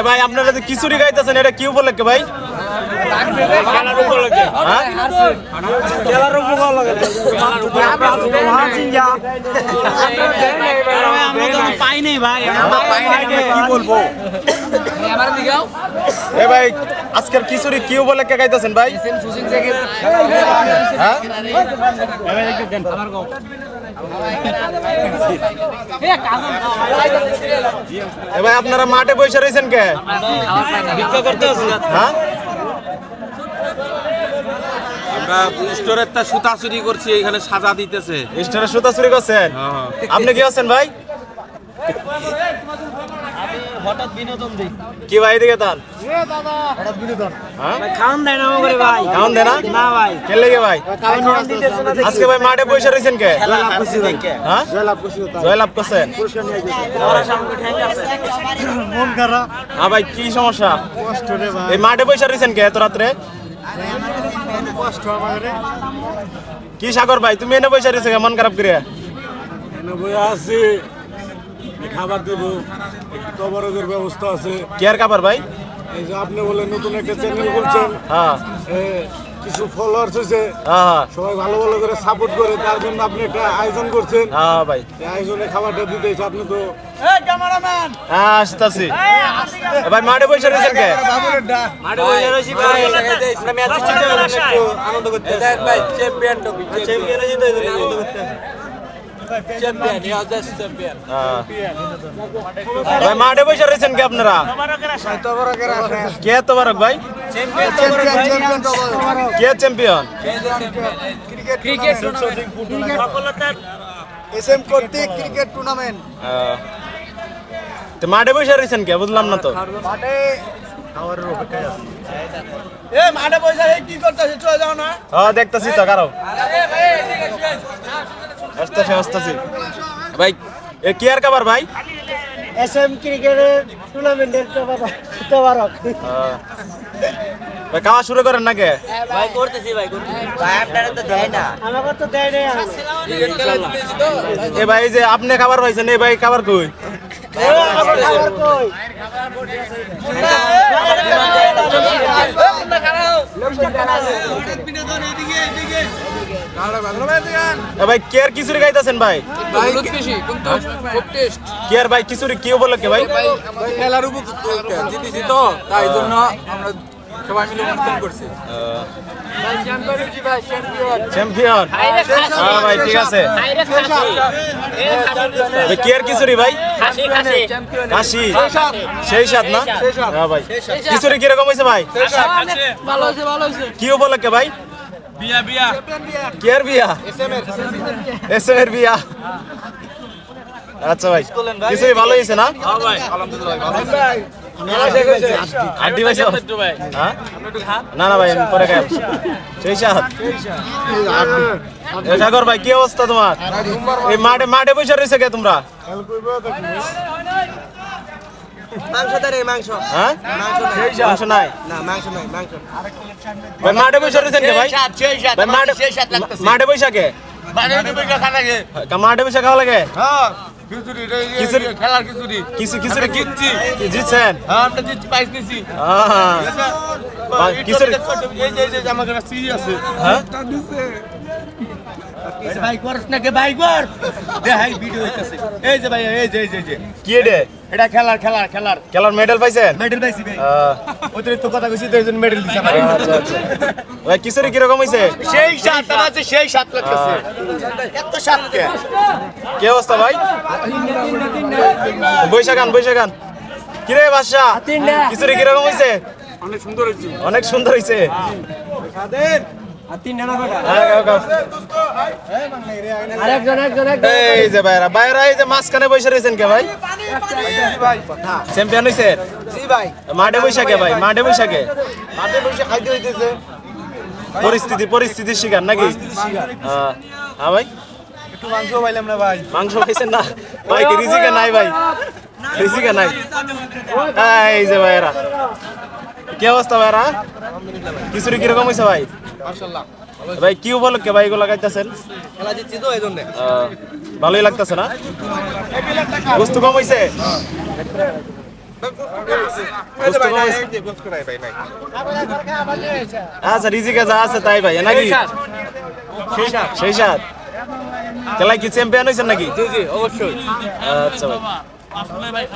ভাই আপনারা যে খিচুড়ি গাইতেছেন এটা কি উপলক্ষে ভাই? ভাই আজকের খিচুড়ি কি উপলক্ষে গাইতেছেন ভাই? ভাই আপনারা মাঠে বসে রয়েছেন কে? হ্যাঁ আমরা স্টোরের তা সুতা চুরি করছি, এখানে সাজা দিতেছে। স্টোরে সুতা চুরি করছেন? আপনি কি আছেন ভাই? হঠাৎ বিনোদন দেই কি ভাই দিকে তান হঠাৎ বিনোদন হ্যাঁ খাওন দেয় না করে ভাই খাওন দেয় না না ভাই কেন লাগে ভাই আজকে ভাই মাঠে বসে রয়েছেন কে? হ্যাঁ জয় লাভ করছেন? মন খারাপ হ্যাঁ ভাই কি সমস্যা? কষ্ট রে ভাই এই মাঠে বসে রয়েছেন কে এত রাত্রে? কষ্ট আমারে কি সাগর ভাই তুমি এনে বসে রয়েছে মন খারাপ করে? এনে বইয়া আছি, খাবার দেব, তবরকের ব্যবস্থা আছে। কি আর খাবার ভাই? এই যে আপনি বলে নতুন একটা চ্যানেল করছেন, হ্যাঁ কিছু ফলোয়ার্স হয়েছে, হ্যাঁ সবাই ভালো ভালো করে সাপোর্ট করে, তার জন্য আপনি একটা আয়োজন করছেন। হ্যাঁ ভাই এই আয়োজনে খাবারটা দিতেছে, আপনি তো হ্যাঁ আসতেছি। ভাই মাঠে বসে রয়েছেন কে? মাঠে বসে রইছি ভাই আমরা ম্যাচ একটু আনন্দ করতে ভাই চ্যাম্পিয়ন টপি চ্যাম্পিয়ন জিতে আনন্দ করতে চ্যাম্পিয়ন ইয়া জাস্ট চ্যাম্পিয়ন ভাই মাঠে বসে রয়েছেন কে আপনারা? তবরকের আসে। কে তবরক ভাই? চ্যাম্পিয়ন তবরক। কে চ্যাম্পিয়ন? ক্রিকেট এসএম কর্তৃক ক্রিকেট টুর্নামেন্ট। তো মাঠে বসে রয়েছেন কে বুঝলাম না তো? মাঠে মাঠে পয়সা কি করতেছে, চলে যাও না। হ্যাঁ দেখতেছি তো কারো আসতেছি আসতেছি। ভাই এ কি আর খাবার ভাই? এসএম ক্রিকেটের টুর্নামেন্টের তবারক ভাই খাওয়া শুরু করেন না কে? ভাই করতেছি ভাই ভাই আপনারা তো দেয় না আমাকে তো দেয় না এ ভাই এই যে আপনি খাবার পাইছেন, এই ভাই খাবার কই? খাবার কই এ ভাই কে আর খিচুড়ি খাইতেছেন ভাই? কি আর ভাই খিচুড়ি কি উপলক্ষে ভাই? খেলার উপর জিতেছি তো, তাই জন্য আমরা সবাই মিলে অনুষ্ঠান করছি। চ্যাম্পিয়ন হ্যাঁ ভাই ঠিক আছে। ভাই কি আর খিচুড়ি ভাই? কাশি সেই সাত না? হ্যাঁ ভাই খিচুড়ি কিরকম হয়েছে ভাই? কি উপলক্ষে ভাই? বিয়া বিয়া কি আর বিয়া? এস এম এর বিয়া। আচ্ছা ভাই খিচুড়ি ভালো হয়েছে না? আড্ডি ভাই হ্যাঁ না না ভাই আমি পরে খাই সেই সাত। সাগর ভাই কি অবস্থা তোমার? এই মাঠে বসে রয়েছে কে তোমরা? মাংস দাঁড়ে মাংস হ্যাঁ মাংস নাই না মাংস নাই মাংস ভাই মাঠে বসে রয়েছেন কে ভাই? ভাই মাঠে বসে কে? মাঠে বসে খাওয়া লাগে? খিচুড়ি খেলার খিচুড়ি খিচুড়ি জিতছি। জিতছেন? হ্যাঁ আমরা জিতছি, প্রাইজ নিছি। খিচুড়ি এই যে আমার কাছে সিঁড়ি আছে। হ্যাঁ ভাই করছ না কে ভাই কর দেখাই ভিডিও হইতাছে এই যে ভাই এই যে কি এটা? এটা খেলার খেলার মেডেল পাইছেন? মেডেল পাইছি ভাই আহ, অতিরিক্ত কথা কইছি তো এইজন্য মেডেল দিছে ভাই আচ্ছা আচ্ছা ভাই খিচুড়ি কিরকম হয়েছে? সেই সাত আছে সেই সাত লাগতেছে এত সাত কে কি অবস্থা ভাই? বৈশাখান কিরে বাদশা খিচুড়ি কিরকম হয়েছে? অনেক সুন্দর হয়েছে। অনেক সুন্দর হয়েছে। আরেকজন এই যে বাইরা এই যে মাঝখানে বসে রয়েছেন কে ভাই? চ্যাম্পিয়ন হয়েছে জি ভাই মাঠে বৈশাখে ভাই মাঠে বৈশাখে মাঠে বসে খাইতে হইতেছে পরিস্থিতির শিকার নাকি? হ্যাঁ ভাই একটু মাংস পাইলাম না ভাই মাংস খাইছেন না ভাই? কি রিজিকে নাই ভাই? রিজিকে নাই। এই যে ভাইরা কি অবস্থা ভাইরা? খিচুড়ি কিরকম হয়েছে ভাই? ভাই কি উপলক্ষে ভাই এগুলো লাগাইতেছেন? খেলা জিতছি তো এই জন্য। ভালোই লাগতেছে না? বস্তু কম হইছে? বস্তু কম হইছে? আচ্ছা রিজিকে যা আছে তাই ভাই নাকি? সেই সাত খেলায় কি চ্যাম্পিয়ন হয়েছেন নাকি? জি জি অবশ্যই। আচ্ছা ভাই